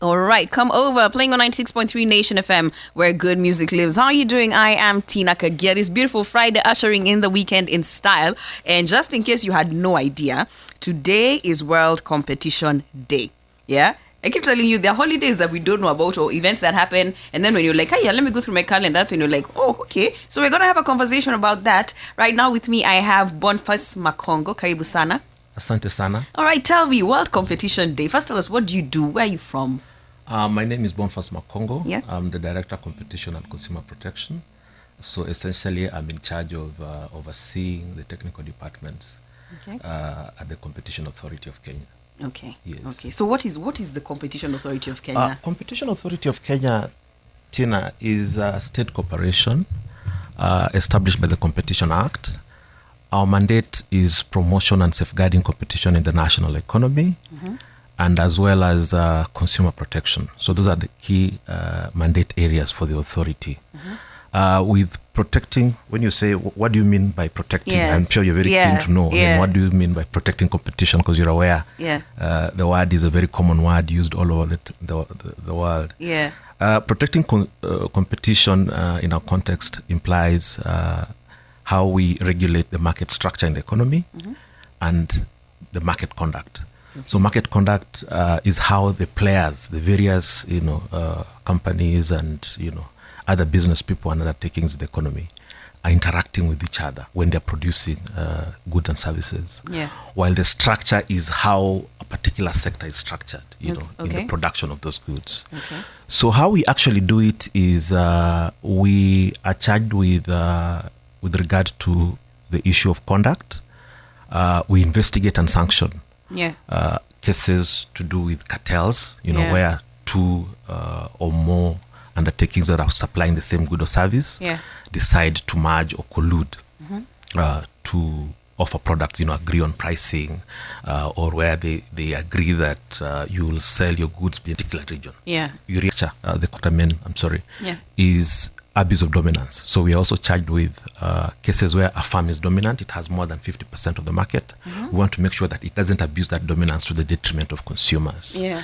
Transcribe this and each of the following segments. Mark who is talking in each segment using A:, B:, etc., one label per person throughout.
A: All right, come over. Playing on 96.3 Nation FM, where good music lives. How are you doing? I am Tina Kagia. This beautiful Friday, ushering in the weekend in style. And just in case you had no idea, today is World Competition Day. Yeah? I keep telling you, there are holidays that we don't know about or events that happen. And then when you're like, hey, yeah, let me go through my calendar. That's when you're like, oh, okay. So we're going to have a conversation about that. Right now with me, I have Boniface Makongo. Karibu sana.
B: Asante sana.
A: All right, tell me, World Competition Day. First, tell us, what do you do? Where are you from?
B: My name is Boniface Makongo.
A: Yeah.
B: I'm the Director of Competition and Consumer Protection. So essentially, I'm in charge of overseeing the technical departments at the Competition Authority of Kenya.
A: Okay.
B: Yes.
A: Okay. So what is the Competition Authority of Kenya?
B: Competition Authority of Kenya, Tina, is a state corporation established by the Competition Act. Our mandate is promotion and safeguarding competition in the national economy, and as well as consumer protection. So those are the key mandate areas for the authority. With protecting, when you say, what do you mean by protecting?
A: Yeah.
B: I'm sure you're very keen to know.
A: Yeah.
B: What do you mean by protecting competition? Because you're aware the word is a very common word used all over the world.
A: Yeah.
B: Protecting competition in our context implies how we regulate the market structure in the economy and the market conduct. Okay. So market conduct is how the players, the various companies and other business people and undertakings in the economy are interacting with each other when they're producing goods and services.
A: Yeah.
B: While the structure is how a particular sector is structured, in the production of those goods.
A: Okay.
B: So how we actually do it is we are charged with regard to the issue of conduct. We investigate and sanction cases to do with cartels, where two or more undertakings that are supplying the same good or service decide to merge or collude to offer products, agree on pricing, or where they agree that you will sell your goods in a particular region.
A: Yeah.
B: The contaminant, is abuse of dominance. So we are also charged with cases where a firm is dominant, it has more than 50% of the market. We want to make sure that it doesn't abuse that dominance to the detriment of consumers.
A: Yeah.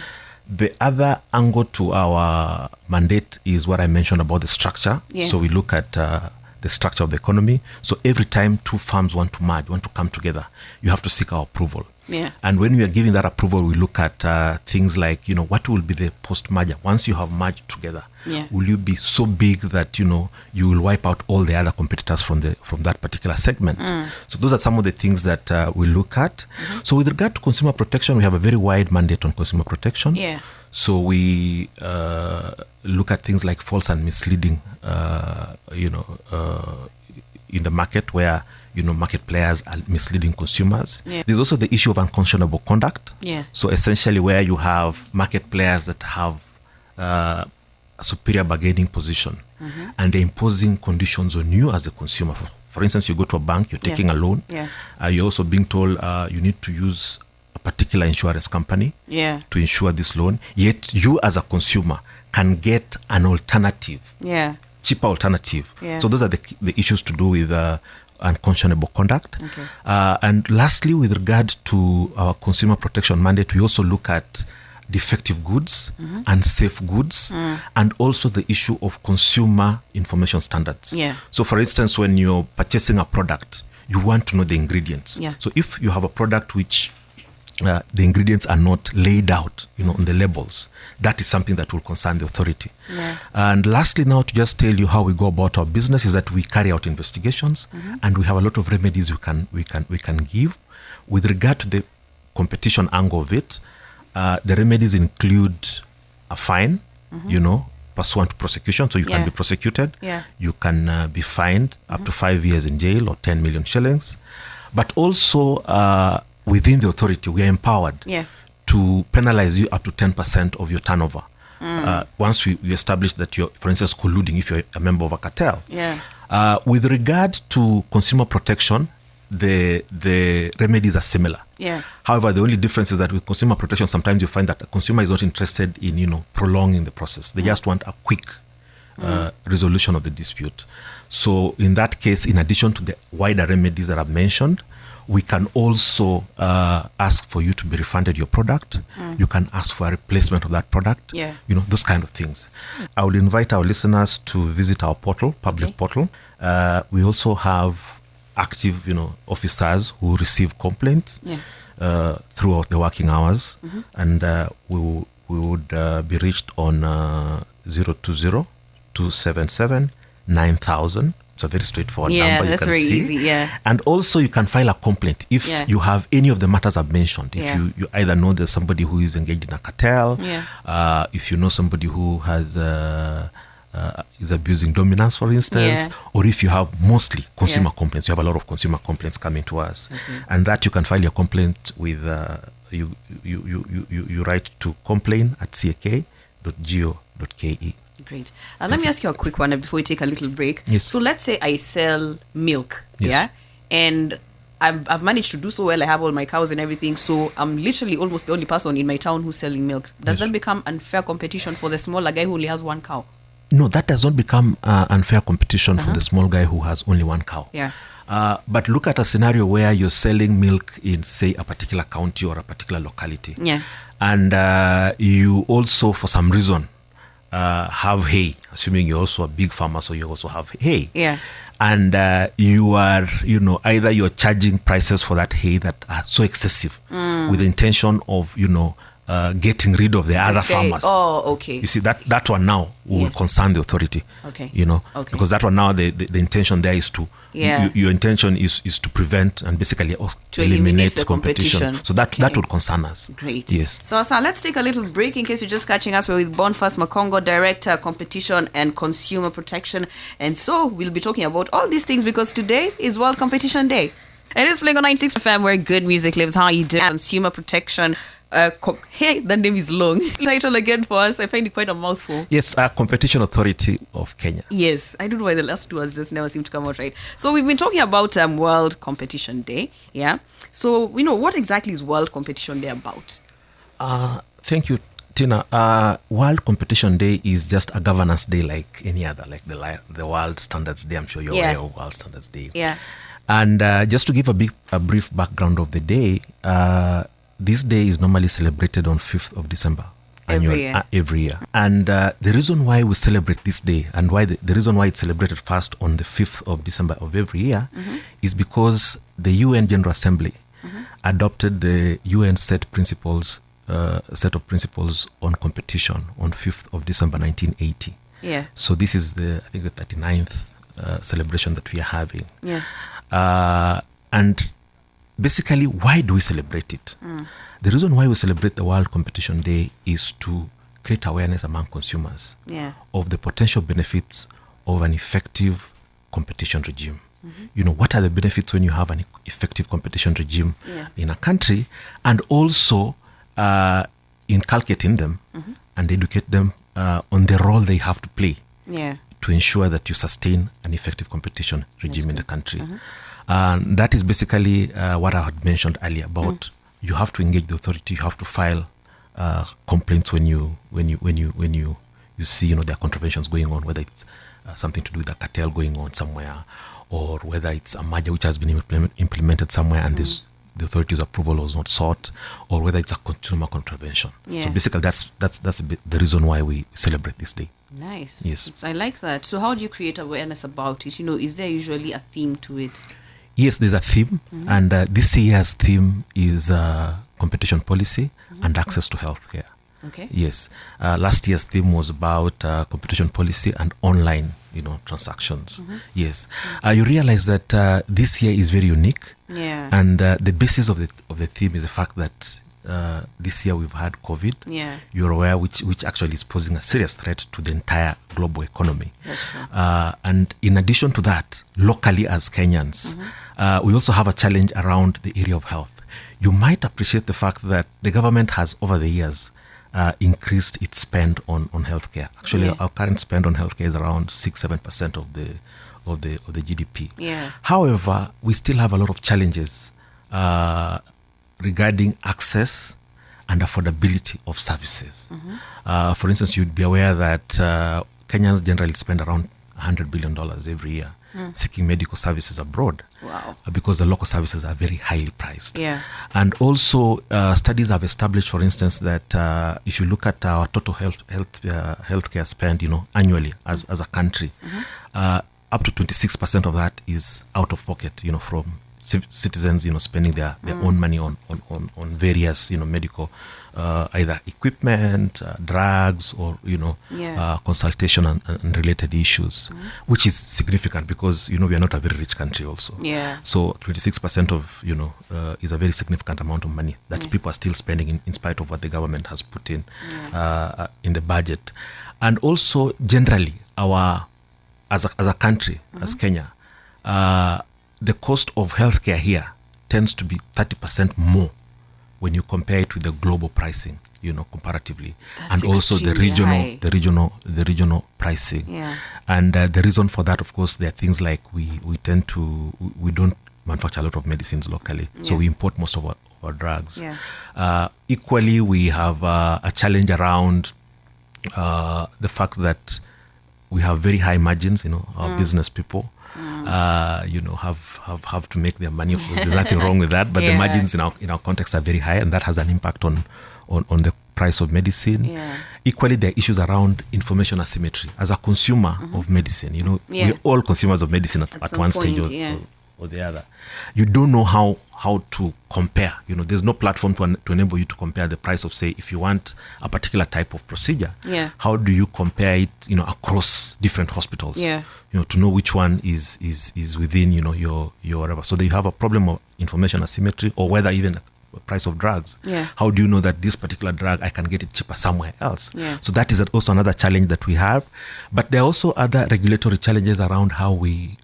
B: The other angle to our mandate is what I mentioned about the structure. Yeah. So we look at the structure of the economy. So every time two firms want to merge, want to come together, you have to seek our approval.
A: Yeah.
B: And when we are giving that approval, we look at things like, what will be the post-merger? Once you have merged together, will you be so big that, you will wipe out all the other competitors from that particular segment? So those are some of the things that we look at. So with regard to consumer protection, we have a very wide mandate on consumer protection.
A: Yeah.
B: So we look at things like false and misleading, in the market where market players are misleading consumers. Yeah. There's also the issue of unconscionable conduct.
A: Yeah.
B: So essentially where you have market players that have a superior bargaining position and they're imposing conditions on you as a consumer. For instance, you go to a bank, you're taking a loan. Yeah. You're also being told you need to use a particular insurance company to insure this loan. Yet you as a consumer can get an alternative. Yeah. Cheaper alternative. Yeah. So those are the issues to do with unconscionable conduct. Okay. And lastly, with regard to our consumer protection mandate, we also look at defective goods and safe goods and also the issue of consumer information standards. Yeah. So for instance, when you're purchasing a product, you want to know the ingredients. Yeah. So if you have a product which the ingredients are not laid out, on the labels, that is something that will concern the authority. Yeah. And lastly, now to just tell you how we go about our business is that we carry out investigations, and we have a lot of remedies we can give. With regard to the competition angle of it, the remedies include a fine, pursuant to prosecution, so you can be prosecuted. Yeah. You can be fined up to 5 years in jail or 10 million shillings, but also within the authority, we are empowered to penalize you up to 10% of your turnover. Once we establish that you're, for instance, colluding if you're a member of a cartel. Yeah. With regard to consumer protection, the remedies are similar. Yeah. However, the only difference is that with consumer protection, sometimes you find that a consumer is not interested in, prolonging the process. They just want a quick resolution of the dispute. So in that case, in addition to the wider remedies that I've mentioned, We can also ask for you to be refunded your product. You can ask for a replacement of that product.
A: Yeah.
B: Those kind of things. I will invite our listeners to visit our portal, public portal. We also have active, officers who receive complaints throughout the working hours, and we would be reached on 020-277-9000. It's a very straightforward number.
A: Yeah, that's very easy. Yeah.
B: And also you can file a complaint if you have any of the matters I've mentioned. If you either know there's somebody who is engaged in a cartel, if you know somebody who has is abusing dominance, for instance, or if you have mostly consumer complaints, you have a lot of consumer complaints coming to us, and that you can file your complaint with you write to complain@cak.go.ke.
A: Great. Let me ask you a quick one before we take a little break.
B: Yes.
A: So let's say I sell milk, and I've managed to do so well. I have all my cows and everything, so I'm literally almost the only person in my town who's selling milk. Does that become unfair competition for the smaller guy who only has one cow?
B: No, that does not become unfair competition for the small guy who has only one cow.
A: Yeah.
B: But look at a scenario where you're selling milk in, say, a particular county or a particular locality.
A: Yeah.
B: And you also, for some reason, have hay, assuming you're also a big farmer, so you also have hay.
A: Yeah.
B: And you are, either you're charging prices for that hay that are so excessive with the intention of, getting rid of the other farmers.
A: Oh, okay.
B: You see, that one now will concern the authority.
A: Okay.
B: Because that one now, the intention there is to, your intention is to prevent and basically
A: to eliminate the competition.
B: So that would concern us.
A: Great.
B: Yes.
A: So let's take a little break in case you're just catching us. We're with Boniface Makongo, Director, Competition and Consumer Protection. And so we'll be talking about all these things because today is World Competition Day. It is playing on 96 FM where good music lives. How are you doing? Consumer Protection. Hey, the name is long. Title again for us. I find it quite a mouthful.
B: Yes, Competition Authority of Kenya.
A: Yes, I don't know why the last two words just never seem to come out right. So we've been talking about World Competition Day. Yeah. So what exactly is World Competition Day about?
B: Thank you, Tina. World Competition Day is just a governance day like any other, like the World Standards Day. I'm sure you're aware of World Standards Day.
A: Yeah.
B: And just to give a brief background of the day, this day is normally celebrated on 5th of December. Every year. And the reason why we celebrate this day and why the reason why it's celebrated first on the 5th of December of every year is because the UN General Assembly adopted the UN set of principles on competition on 5th of December 1980.
A: Yeah.
B: So this is the 39th celebration that we are having.
A: Yeah.
B: And basically, why do we celebrate it? The reason why we celebrate the World Competition Day is to create awareness among consumers of the potential benefits of an effective competition regime. What are the benefits when you have an effective competition regime in a country, and also inculcate in them and educate them on the role they have to play to ensure that you sustain an effective competition regime in the country. And that is basically what I had mentioned earlier about you have to engage the authority, you have to file complaints when you see there are contraventions going on, whether it's something to do with a cartel going on somewhere, or whether it's a merger which has been implemented somewhere and the authority's approval was not sought, or whether it's a consumer contravention. So basically that's the reason why we celebrate this day.
A: Nice.
B: Yes.
A: I like that. So how do you create awareness about it? Is there usually a theme to it?
B: Yes, there's a theme, and this year's theme is competition policy and access to healthcare.
A: Okay.
B: Yes. Last year's theme was about competition policy and online, transactions. Yes. You realize that this year is very unique.
A: Yeah.
B: And the basis of the theme is the fact that this year we've had COVID.
A: Yeah.
B: You're aware, which actually is posing a serious threat to the entire global economy.
A: That's true.
B: And in addition to that, locally as Kenyans, we also have a challenge around the area of health. You might appreciate the fact that the government has, over the years, increased its spend on healthcare. Actually, our current spend on healthcare is around 6-7% of the GDP.
A: Yeah.
B: However, we still have a lot of challenges regarding access and affordability of services. For instance, you'd be aware that Kenyans generally spend around $100 billion every year seeking medical services abroad.
A: Wow.
B: Because the local services are very highly priced.
A: Yeah.
B: And also, studies have established, for instance, that if you look at our total healthcare spend, annually as a country, up to 26% of that is out of pocket, from citizens, spending their own money on various, medical, either equipment, drugs, or consultation and related issues, which is significant because we are not a very rich country also.
A: Yeah.
B: So 26% of is a very significant amount of money that people are still spending in spite of what the government has put in the budget, and also generally as a country, as Kenya, the cost of healthcare here tends to be 30% more when you compare it with the global pricing, comparatively.
A: That's
B: and also the regional pricing.
A: Yeah.
B: And the reason for that, of course, there are things like we don't manufacture a lot of medicines locally, so we import most of our drugs.
A: Yeah.
B: Equally, we have a challenge around the fact that we have very high margins. Our business people, have to make their money. There's nothing wrong with that, but the margins in our context are very high, and that has an impact on the price of medicine.
A: Yeah.
B: Equally, there are issues around information asymmetry. As a consumer of medicine, we're all consumers of medicine at one stage or the other. You don't know how to compare. There's no platform to enable you to compare the price of, say, if you want a particular type of procedure.
A: Yeah.
B: How do you compare it, across different hospitals?
A: Yeah.
B: To know which one is within, your whatever. So you have a problem of information asymmetry, or whether even price of drugs.
A: Yeah.
B: How do you know that this particular drug I can get it cheaper somewhere else?
A: Yeah.
B: So that is also another challenge that we have. But there are also other regulatory challenges around how we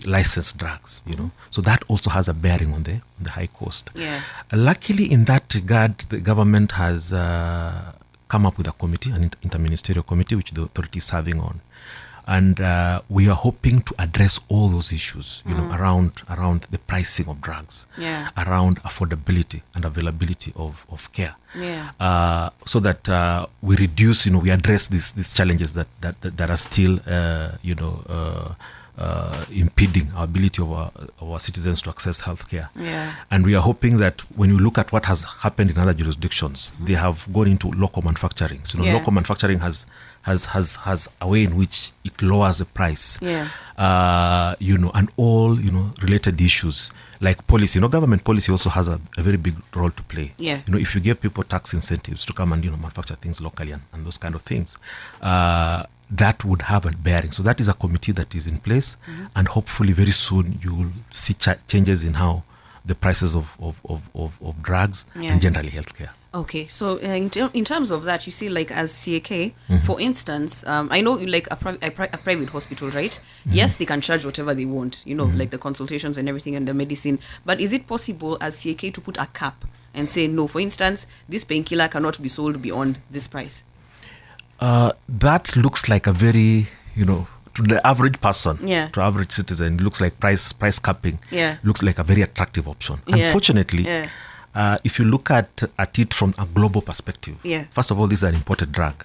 B: license drugs. So that also has a bearing on the high cost.
A: Yeah.
B: Luckily, in that regard, the government has come up with a committee, an interministerial committee, which the authority is serving on. And we are hoping to address all those issues, around the pricing of drugs, around affordability and availability of care, so that we reduce, we address these challenges that are still, impeding our ability of our citizens to access healthcare.
A: Yeah.
B: And we are hoping that when you look at what has happened in other jurisdictions, they have gone into local manufacturing. So local manufacturing has a way in which it lowers the price.
A: Yeah.
B: And all, related issues like policy. Government policy also has a very big role to play.
A: Yeah.
B: If you give people tax incentives to come and, manufacture things locally and those kind of things, that would have a bearing. So that is a committee that is in place, and hopefully very soon you will see changes in how the prices of drugs and generally healthcare.
A: Okay, so in terms of that, you see, like as CAK, for instance, I know like a private hospital, right? Yes, they can charge whatever they want, like the consultations and everything and the medicine. But is it possible as CAK to put a cap and say, no, for instance, this painkiller cannot be sold beyond this price?
B: That looks like a very, to the average person, to average citizen, it looks like price capping. Looks like a very attractive option. Unfortunately, if you look at it from a global perspective, first of all, this is an imported drug.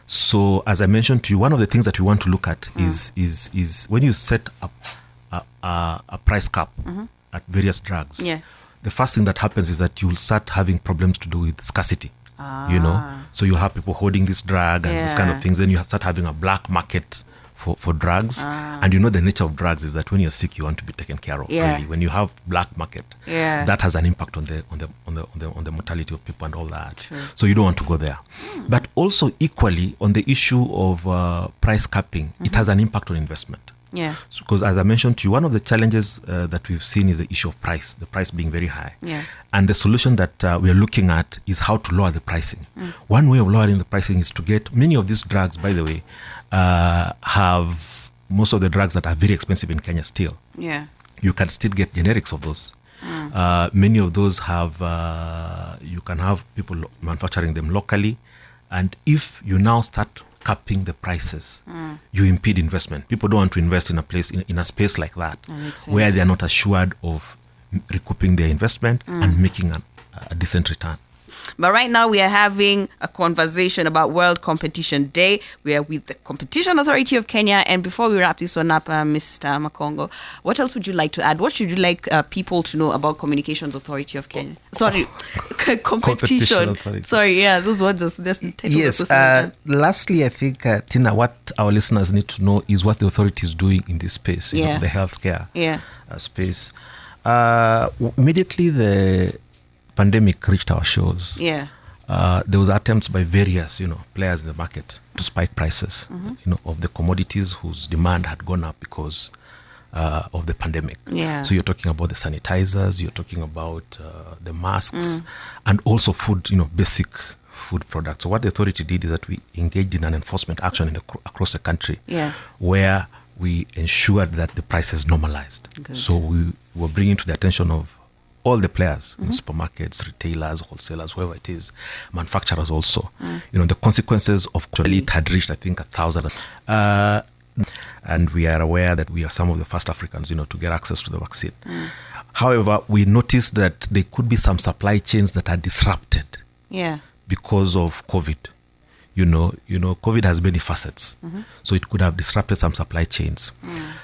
B: So, as I mentioned to you, one of the things that we want to look at is when you set up a price cap at various drugs, the first thing that happens is that you will start having problems to do with scarcity. So you have people holding this drug and those kind of things. Then you start having a black market for drugs. And the nature of drugs is that when you're sick, you want to be taken care of. Really, when you have black market, that has an impact on the mortality of people and all that.
A: True.
B: So you don't want to go there. But also equally on the issue of price capping, it has an impact on investment. Because as I mentioned to you, one of the challenges that we've seen is the issue of the price being very high. And the solution that we are looking at is how to lower the pricing. One way of lowering the pricing is to get many of these drugs, by the way, have most of the drugs that are very expensive in Kenya still. You can still get generics of those. Many of those have, you can have people manufacturing them locally. And if you now start capping the prices, you impede investment. People don't want to invest in a space like that where they are not assured of recouping their investment and making a decent return.
A: But right now we are having a conversation about World Competition Day. We are with the Competition Authority of Kenya. And before we wrap this one up, Mr. Makongo, what else would you like to add? What should you like people to know about Communications Authority of Kenya? Competition. Sorry, yeah, those words.
B: Yes. Lastly, I think, Tina, what our listeners need to know is what the authority is doing in this space, you know, the healthcare space. Immediately the pandemic reached our shores. There was attempts by various, players in the market to spike prices, of the commodities whose demand had gone up because of the pandemic. So you're talking about the sanitizers, you're talking about the masks, and also food, basic food products. So what the authority did is that we engaged in an enforcement action across the country, where we ensured that the prices normalized. So we were bringing to the attention of all the players, supermarkets, retailers, wholesalers, whoever it is, manufacturers also, the consequences of actually it had reached, I think, 1,000. And we are aware that we are some of the first Africans, to get access to the vaccine. However, we noticed that there could be some supply chains that are disrupted because of COVID. COVID has many facets. So it could have disrupted some supply chains.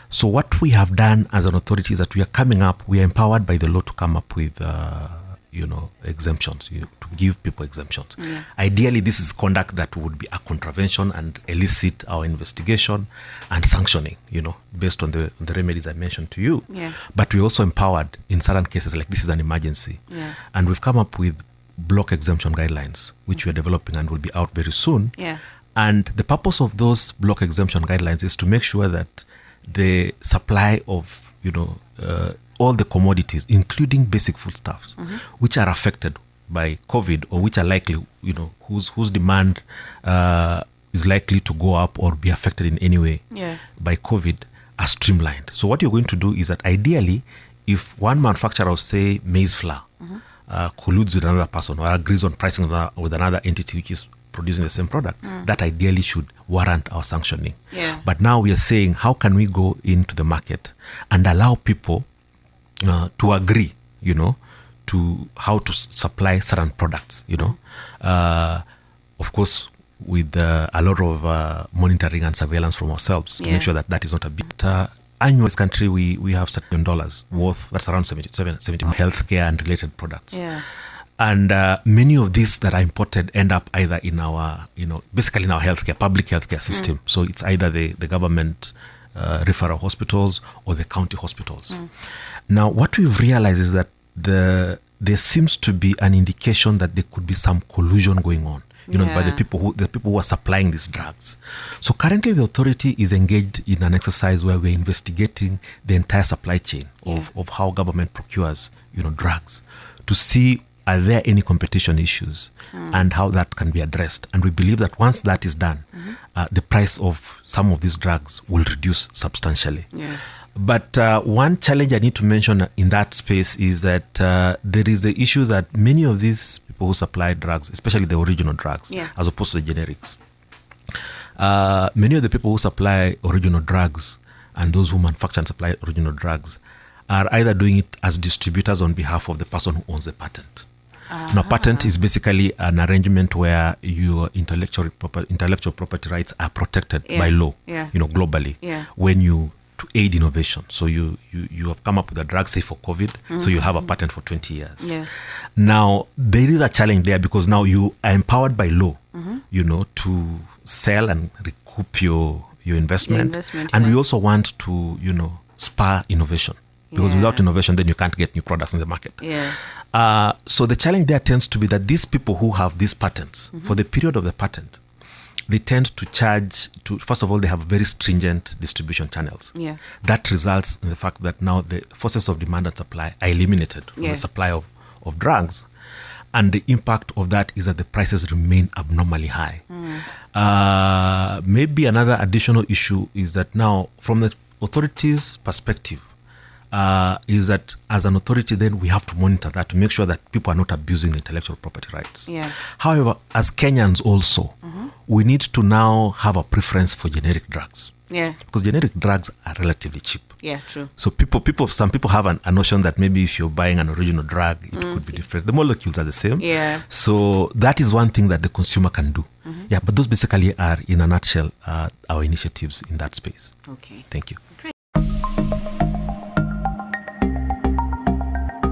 B: So what we have done as an authority is that we are empowered by the law to come up with, exemptions, to give people exemptions. Ideally, this is conduct that would be a contravention and elicit our investigation and sanctioning, based on the remedies I mentioned to you. But we're also empowered in certain cases, like this is an emergency. And we've come up with block exemption guidelines, which we are developing and will be out very soon. And the purpose of those block exemption guidelines is to make sure that the supply of, all the commodities, including basic foodstuffs, which are affected by COVID or which are likely, whose demand is likely to go up or be affected in any way by COVID, are streamlined. So what you're going to do is that ideally, if one manufacturer of, say, maize flour, colludes with another person or agrees on pricing with another entity which is producing the same product, that ideally should warrant our sanctioning. But now we are saying, how can we go into the market and allow people to agree, to how to supply certain products, of course, with a lot of monitoring and surveillance from ourselves to make sure that that is not a bit. Annually, in this country, we have $70 worth, that's around 70 healthcare and related products. And many of these that are imported end up either in our, basically in our public healthcare system. So it's either the government referral hospitals or the county hospitals. Now, what we've realized is that there seems to be an indication that there could be some collusion going on, by the people who are supplying these drugs. So currently, the authority is engaged in an exercise where we're investigating the entire supply chain of how government procures, drugs, to see are there any competition issues and how that can be addressed. And we believe that once that is done, the price of some of these drugs will reduce substantially. But one challenge I need to mention in that space is that there is the issue that many of these people who supply drugs, especially the original drugs, as opposed to the generics, many of the people who supply original drugs and those who manufacture and supply original drugs are either doing it as distributors on behalf of the person who owns the patent. Now, patent is basically an arrangement where your intellectual property rights are protected by law, globally, when you to aid innovation. So you have come up with a drug, say for COVID, so you have a patent for 20 years. Now, there is a challenge there because now you are empowered by law, to sell and recoup your investment. And we also want to, spur innovation. Because without innovation, then you can't get new products in the market. So the challenge there tends to be that these people who have these patents, for the period of the patent, they tend to charge, first of all, they have very stringent distribution channels. That results in the fact that now the forces of demand and supply are eliminated from the supply of drugs. And the impact of that is that the prices remain abnormally high. Maybe another additional issue is that now, from the authorities' perspective, is that as an authority, then we have to monitor that to make sure that people are not abusing the intellectual property rights. However, as Kenyans also, we need to now have a preference for generic drugs. Because generic drugs are relatively cheap.
A: Yeah, true.
B: So some people have a notion that maybe if you're buying an original drug, it could be different. The molecules are the same.
A: Yeah.
B: So that is one thing that the consumer can do. Yeah, but those basically are, in a nutshell, our initiatives in that space.
A: Okay.
B: Thank you.
A: Great.